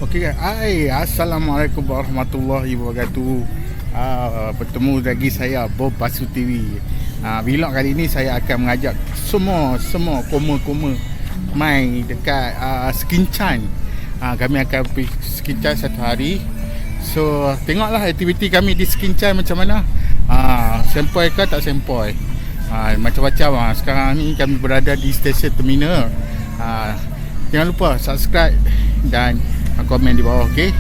Okey guys, Assalamualaikum warahmatullahi wabarakatuh. Bertemu lagi saya Bob Pasu TV. Vlog kali ini saya akan mengajak semua koma-koma mai dekat Skincan. Kami akan pergi Skincan satu hari. So tengoklah aktiviti kami di Skincan macam mana. Sempoi ke tak sempoi. Macam-macam. Sekarang ni kami berada di stesen terminal. Jangan lupa subscribe dan komen di bawah, okey?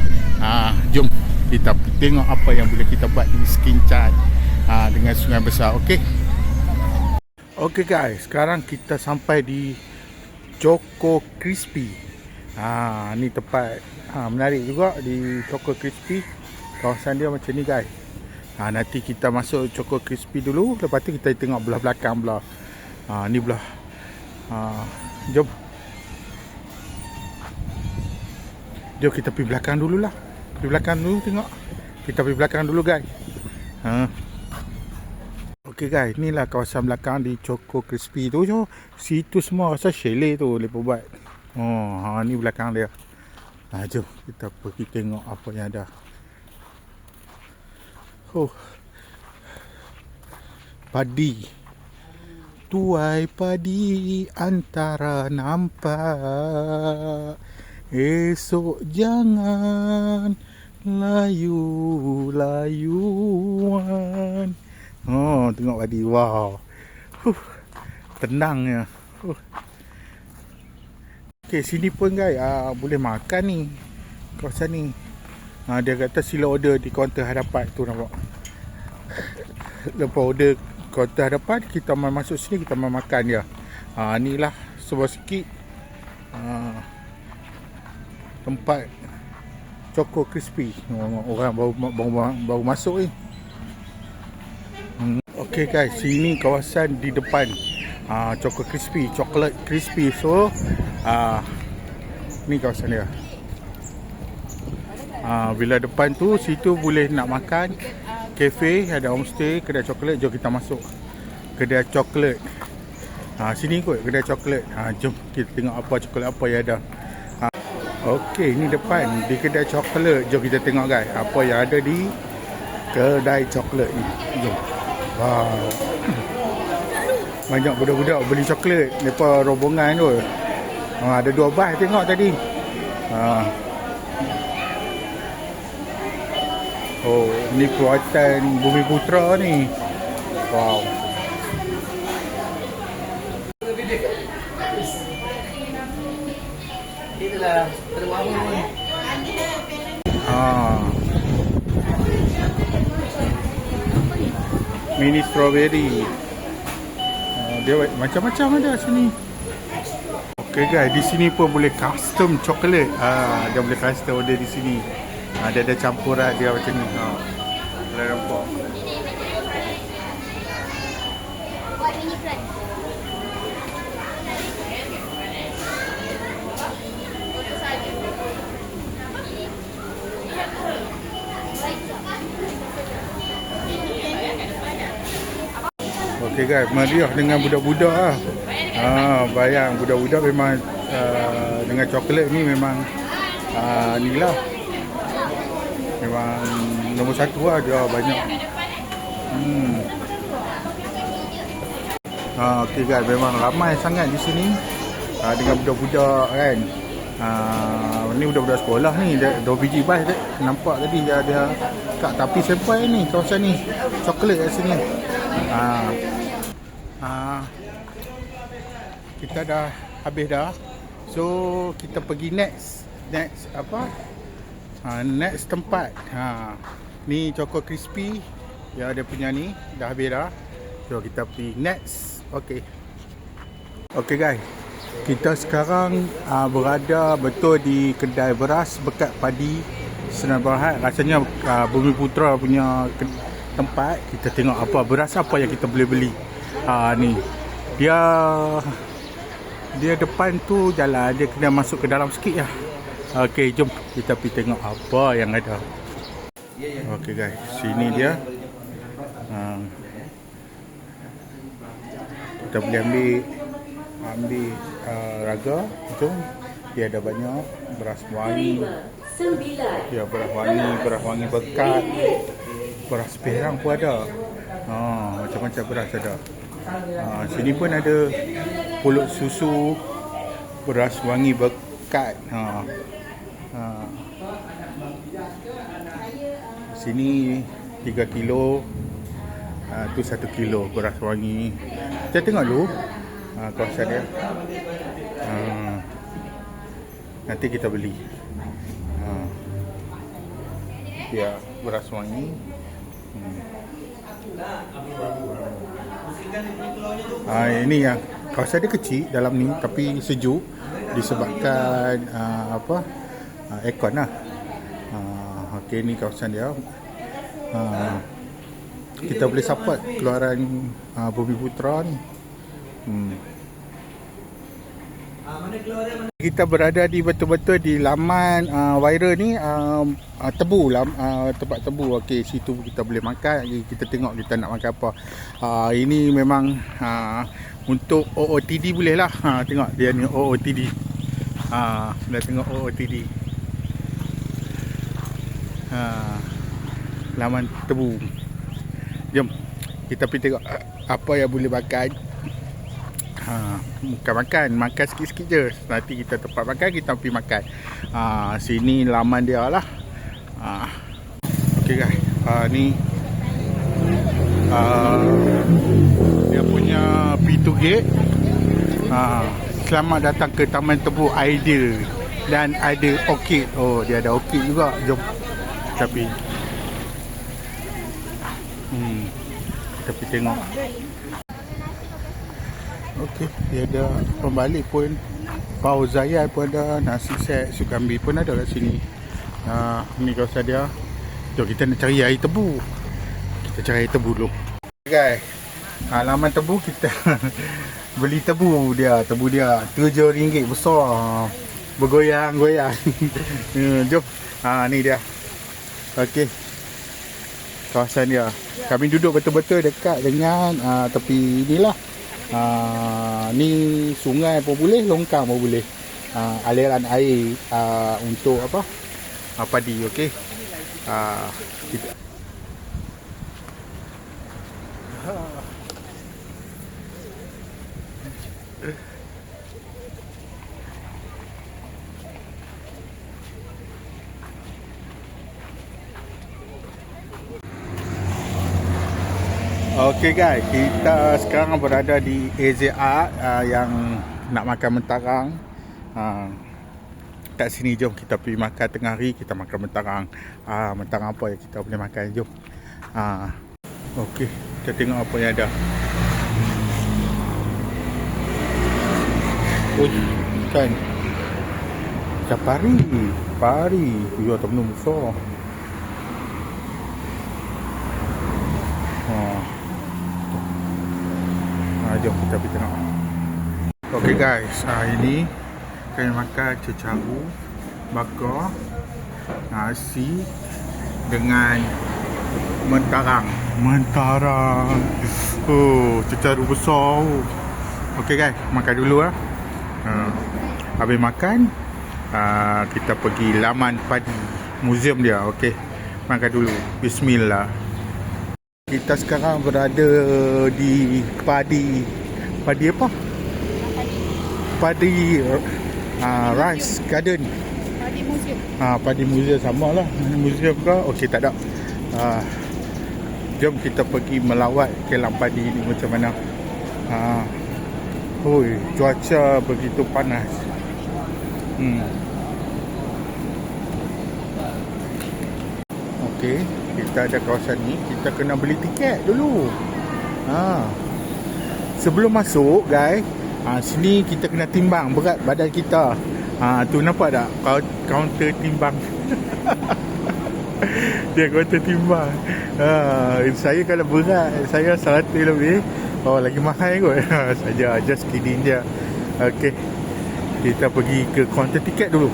Jom kita tengok apa yang boleh kita buat di Skincan dengan sungai besar, okey? Okey guys, sekarang kita sampai di Choco Crispy. Ni tempat menarik juga di Choco Crispy. Kawasan dia macam ni guys. Nanti kita masuk Choco Crispy dulu, lepas tu kita tengok belah belakang belah. Ni belah. Jom. Jom kita pergi belakang dulu lah. Pergi belakang dulu tengok. Kita pergi belakang dulu guys. Okey guys, inilah kawasan belakang di Choco Crispy tu. Situ semua rasa chalet tu lepas buat. Ni belakang dia. Jom kita pergi tengok apa yang ada. Padi. Tuai padi antara nampak. Esok jangan layu-layuan. Tengok padi. Wow. Tenangnya. Okey, sini pun guys, boleh makan ni. Kawasan ni. Dia kata sila order di kaunter hadapan tu, nampak. Lepas order kaunter hadapan, kita mau masuk sini, kita mau makan dia. Inilah sebuah sikit tempat Choco Crispy. Orang baru masuk ni. Okey guys, sini kawasan di depan Choco Crispy, Chocolate Crispy. So ni kawasan dia. Bila depan tu, situ boleh nak makan. Cafe, ada homestay, kedai coklat. Jom kita masuk kedai coklat. Sini kot kedai coklat. Jom kita tengok apa coklat apa yang ada. Okey, ni depan di kedai coklat. Jom kita tengok guys apa yang ada di kedai coklat ni. Jom. Wow. Banyak budak-budak beli coklat depa rombongan tu. Ada 2 bas tengok tadi. Ni perbuatan Bumiputra ni. Wow. Itulah terbangun. Mini strawberry. Dia macam-macam ada sini. Okey guys, di sini pun boleh custom coklat. Dia boleh custom order di sini. Dia ada campuran dia macam ni. Boleh nampak. Okey guys, meriah dengan budak-budak lah. Bayang budak-budak memang dengan coklat ni memang ni lah. Memang nombor 1 lah, dia banyak. Okey guys, memang ramai sangat di sini dengan budak-budak kan. Ni budak-budak sekolah ni, 2 biji bas nampak tadi dia kat tepi sampai ni kawasan ni. Coklat kat sini. Kita dah habis dah. So kita pergi next apa? Next tempat. Ni Choco Crispy yang ada punya ni dah habis dah. So kita pergi next. Okey guys, kita sekarang berada betul di kedai beras Bekat Padi Senar Berhad. Rasanya Bumiputra punya tempat. Kita tengok apa beras apa yang kita boleh beli. Ni dia depan tu jalan, dia kena masuk ke dalam sikit lah. Okey, jom kita pergi tengok apa yang ada. Okey guys, sini dia. Kita boleh ambil raga. Jom Dia ada banyak beras wangi. Ya, beras wangi bekat. Beras perang pun ada. Macam-macam beras ada. Sini pun ada pulut susu, beras wangi bekat. Sini 3 kilo. Tu 1 kilo beras wangi. Kita tengok dulu kawasan dia. Nanti kita beli. Ya, beras wangi. Ini yang kawasan dia kecil dalam ni tapi sejuk disebabkan aircon lah. Okey, ni kawasan dia. Kita boleh support keluaran Bumiputera ni. Kita berada di betul-betul di laman viral ni, tebu lah, tempat tebu. Okey, situ kita boleh makan. Kita tengok kita nak makan apa. Ini memang untuk OOTD boleh lah. Tengok dia ni OOTD. Dah tengok OOTD. Laman tebu. Jom kita pergi tengok apa yang boleh makan. Bukan makan sikit-sikit je. Nanti kita tempat makan, kita pergi makan. Sini laman dia lah. Okey guys, ni dia punya pintu gate. Selamat datang ke Taman Tebu Ideal. Dan ada orchid. Oh, dia ada orchid juga. Jom tapi kita pergi tengok. Okey, dia ada pembalik pun. Pau Zayan pun ada. Nasi set Sukambi pun ada kat sini. Ni kawasan dia. Jom kita nak cari air tebu. Kita cari air tebu dulu. Guys, laman tebu kita beli tebu dia. Tebu dia RM7 besar. Bergoyang-goyang. Jom. Ni dia. Okey, kawasan dia. Kami duduk betul-betul dekat dengan tepi inilah. Ni sungai pun boleh, longkang pun boleh. Aliran air untuk padi. Okey. Kita Okey guys, kita sekarang berada di AZR yang nak makan mentarang. Kat sini jom kita pergi makan tengah hari, kita makan mentarang. Mentarang apa yang kita boleh makan, jom. Okey, kita tengok apa yang ada. Kan. Safari. Pari. Jual temenung besar. Jom kita pergi tengok. Okey guys, ini kami makan cecaru bakar nasi dengan mentarang. Cecaru besar. Okey guys, makan dulu lah. Habis makan, kita pergi laman padi, muzium dia. Okey, makan dulu. Bismillah. Kita sekarang berada di padi apa? Padi Rice Garden. Padi Museum. Padi Museum sama lah. Museum ke? Okey, tak ada. Jom kita pergi melawat kelang padi ni macam mana. Cuaca begitu panas. Okey, kita ada kawasan ni, kita kena beli tiket dulu. Sebelum masuk guys, sini kita kena timbang berat badan kita. Tu nampak tak? Kaunter timbang. Dia kaunter timbang. Saya kalau berat, saya 100 lebih. Lagi mahal kot. Saja, just kidding je. Okey, kita pergi ke kaunter tiket dulu.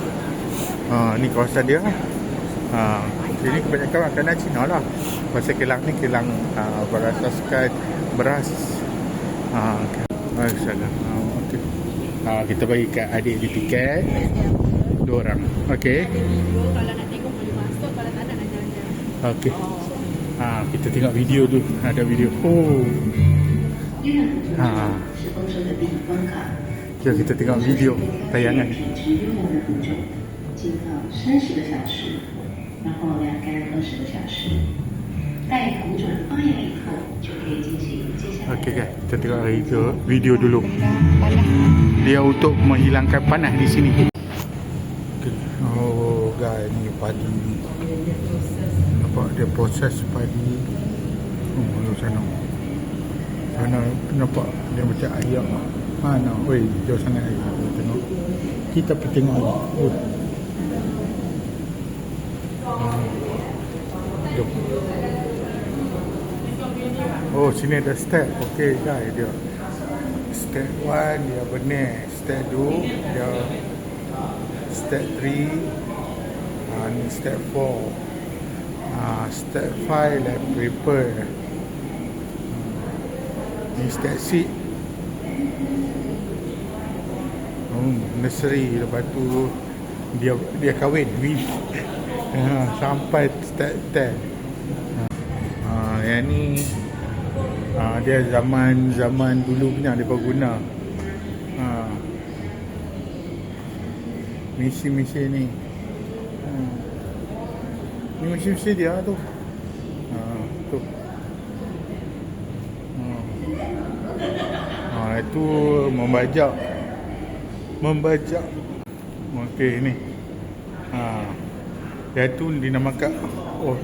Ni kawasan dia. Ini kebanyakan makanan Cina lah. Pasal kilang ni kilang berasaskan beras. Okay. Okay. Kita bagi kat adik di tiket. 2 orang. Okey. Video kalau nak tengok boleh masuk, kalau tak nak jalan-jalan. Okey. Kita tengok video dulu. Ada video. Oh. Jom kita tengok video tayangan. 浸泡30个小时，然后晾干20个小时。待湖转发芽以后，就可以进行接下来。 Okey guys, kita tengok video dulu. Dia untuk menghilangkan panas di sini. Okay. Oh guys, ni padi. Nampak dia proses padi. Oh, sana. Sana nampak dia macam ayam. Mana? Oi, jauh sangat air. Tengok. Kita pergi tengok ni. Oh. Jom. Oh, sini ada step. Okey guys, dia step 1 dia benih, step 2 dia step 3, ni step 4, step 5 lab paper, ni step 6, nursery. Lepas tu dia kahwin sampai step 10. Yang ni dia zaman dulu punya dia guna. Mesin-mesin ni. Ni mesin-mesin dia tu. Tu. Itu membajak. Okey ni. Dia tu dinamakan, oh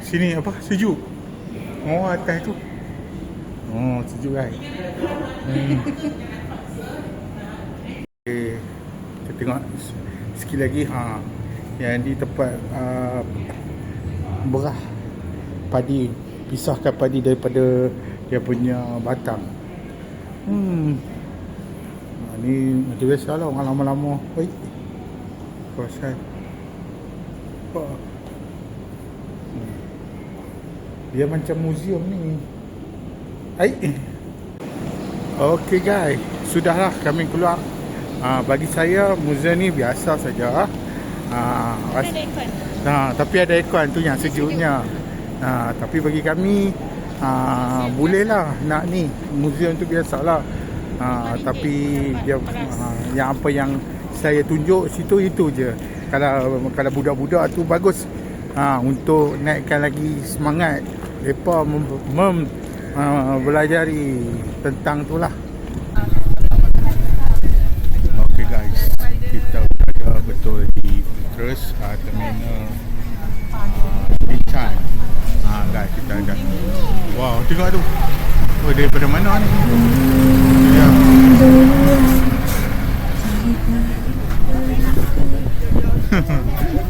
sini apa, sejuk. Oh atas tu. Oh sejuk kan. Okay. Kita tengok sikit lagi. Yang di tempat berah padi, pisahkan padi daripada dia punya batang. Ni macam biasa lah orang lama-lama. Oi. Proses. Dia macam museum ni. Okey guys, sudahlah kami keluar. Bagi saya museum ni biasa saja. Tapi ada aircon tu yang sejuknya. Tapi bagi kami bolehlah nak ni museum tu biasalah. Tapi dia yang apa yang saya tunjuk situ itu je. Kalau budak-budak tu bagus untuk naikkan lagi semangat mereka belajari tentang tu lah. Okay guys, kita berada betul di terus terminal Bintan. Guys, kita ada. Wow, tengok tu. Oh, daripada mana ni? Ya.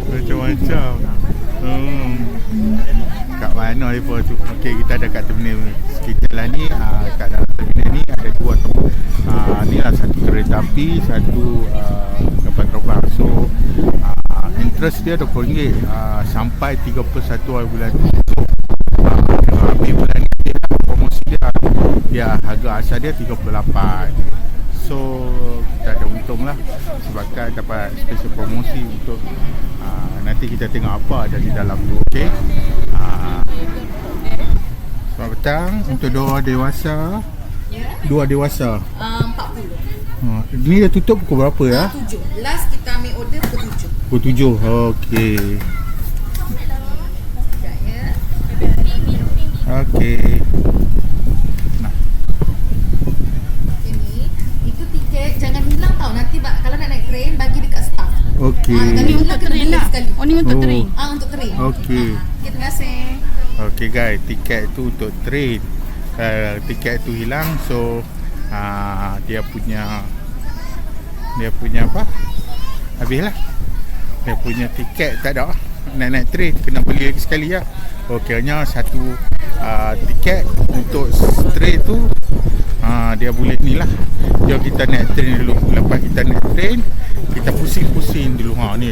Macam-macam. Kat mana mereka tu? Okey, kita ada kat terminal sekitar lah ni. Kat dalam terminal ni ada 2 tempat. Ni lah satu kereta api, satu tempat terbang. So interest dia RM20 sampai 31 bulan tu. So habis bulan ni dia promosi dia harga asal dia 38. So kita ada untung lah sebabkan dapat special promosi untuk nanti kita tengok apa ada di dalam tu. Okey. Selamat petang untuk 2 dewasa. 2 dewasa. 40. Ni dah tutup pukul berapa ya? 7. Last kita ambil order pukul 7. Pukul 7. Okey. Okey. Jangan hilang tau. Nanti kalau nak naik train bagi dekat staff. Okey. Ni untuk train lah. Oh ni untuk train. Untuk train. Okey. Okay, terima kasih. Okey guys, tiket tu untuk train. Tiket tu hilang, so dia punya apa? Habislah. Dia punya tiket tak ada. Nak naik train kena beli lagi sekali lah. Okey, hanya satu tiket untuk train tu. Dia boleh ni lah. Jom kita naik train dulu. Lepas kita naik train, kita pusing-pusing dulu. Ni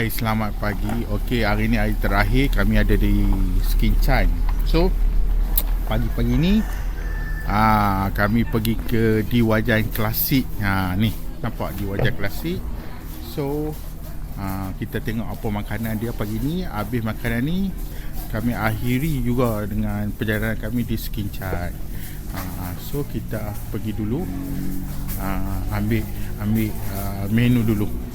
Hai, selamat pagi. Okey, hari ni hari terakhir kami ada di Skinchan. So, pagi-pagi ni kami pergi ke Diwajan Klasik. Ni, nampak Diwajan Klasik. So, kita tengok apa makanan dia pagi ni. Habis makanan ni, kami akhiri juga dengan perjalanan kami di Skinchan. So, kita pergi dulu ambil menu dulu.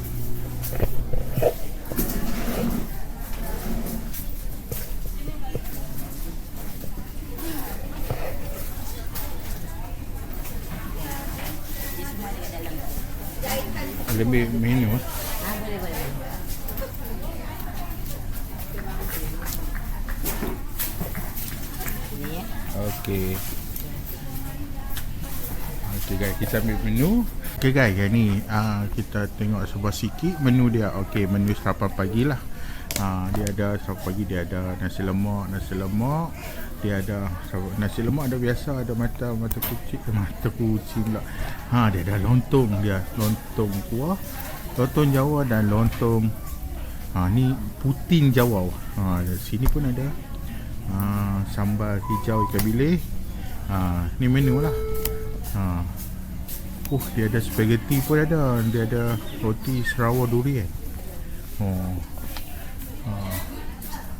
Lebih menu. Boleh. Ini ya. Okey. Okey guys, kita ambil menu. Okey guys, yang ni kita tengok sebuah sikit menu dia. Okey, menu sarapan pagi lah. Dia ada sarapan pagi, dia ada nasi lemak. Dia ada nasi lemak, ada biasa, ada mata kucing pula. Dia ada lontong kuah, lontong Jawa dan lontong ni puting Jawa. Sini pun ada sambal hijau ikan bilis. Ni menu lah. Dia ada spaghetti pun ada. Dia ada roti Sarawak durian.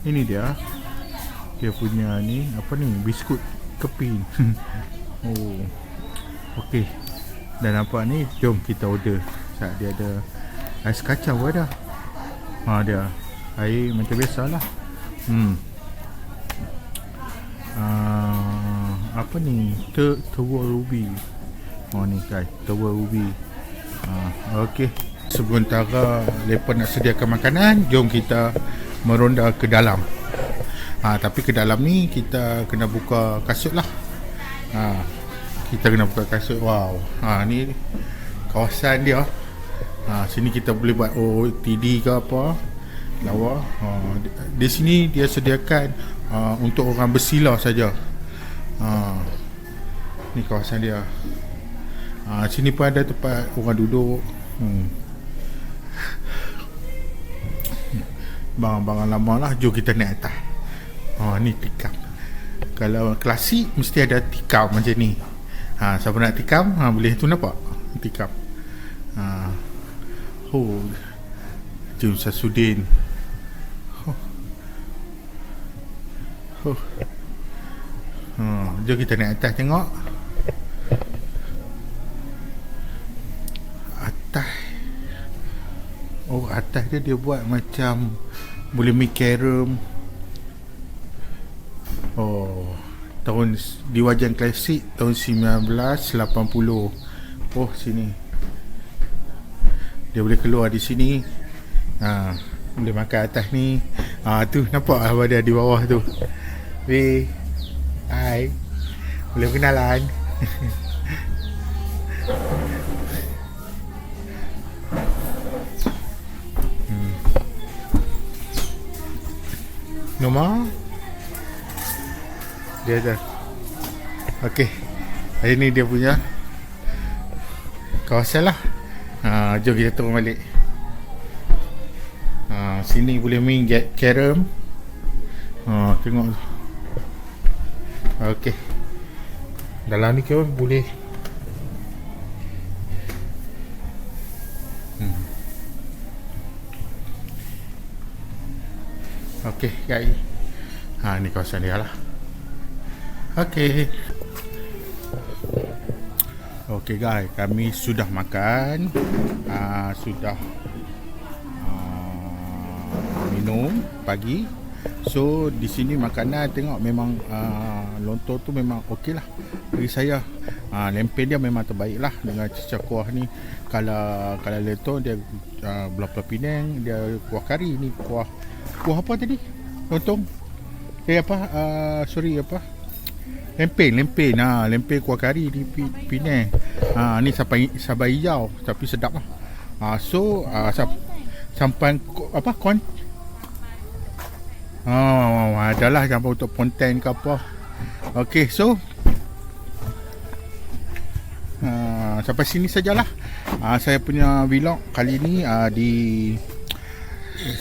Ini dia. Dia punya ni, apa ni, biskut keping. Okey. Dan nampak ni, jom kita order. Dia ada ais kacang pun ada. Dia air macam biasalah. Apa ni, telur ubi. Ni guys, telur ubi. Okey. Sementara mereka nak sediakan makanan, jom kita meronda ke dalam. Tapi ke dalam ni kita kena buka kasut lah. Kita kena buka kasut. Wow. Ni kawasan dia. Sini kita boleh buat OTD ke apa, lawa. Di sini dia sediakan untuk orang bersila saja. Ni kawasan dia. Sini pun ada tempat orang duduk. Barang-barang lama lah. Jom kita naik atas. Ni tikam. Kalau klasik mesti ada tikam macam ni. Siapa nak tikam boleh tu, nampak tikam. Jom Sasudin. Jom kita naik atas tengok. Atas. Atas dia buat macam boleh main carom. Tahun Diwajan Klasik tahun 1980. Sini. Dia boleh keluar di sini. Boleh makan atas ni. Tu nampak apa dia di bawah tu. Hai. Boleh kenalan. Nombor dia ada. Okey. Hari ni dia punya kawasan lah. Jom kita turun balik. Sini boleh main carom. Tengok. Okey. Dalam ni kau boleh. Okey guys. Ni kawasan dia lah. Okey guys, kami sudah makan, sudah minum pagi. So di sini makanan tengok memang lontong tu memang okey lah bagi saya. Lemper dia memang terbaik lah dengan cecah kuah ni. Kalau lontong dia belah Penang, dia kuah kari ni, kuah apa tadi? Lontong. Lemper. Lemper kuah kari di Penang. Ni sabai hijau tapi sedap lah. So sampan apa kon. Adalah sampai untuk ponten ke apa. Okey, so sampai sini sajalah saya punya vlog kali ni di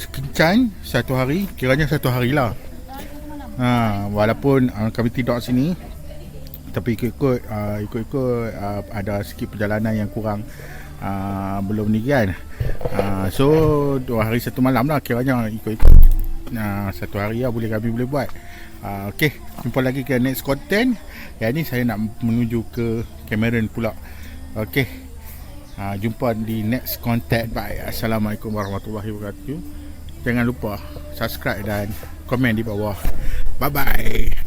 kencan satu hari, kiranya satu hari lah. Walaupun kami tidur sini, tapi ikut ada sikit perjalanan yang kurang belum ni kan. So 2 hari 1 malam lah kiranya ikut-ikut. Satu hari lah kami boleh buat. Okay, jumpa lagi ke next content. Yang ni saya nak menuju ke Cameron pula. Okay, jumpa di next content. Bye. Assalamualaikum warahmatullahi wabarakatuh. Jangan lupa subscribe dan komen di bawah. Bye bye.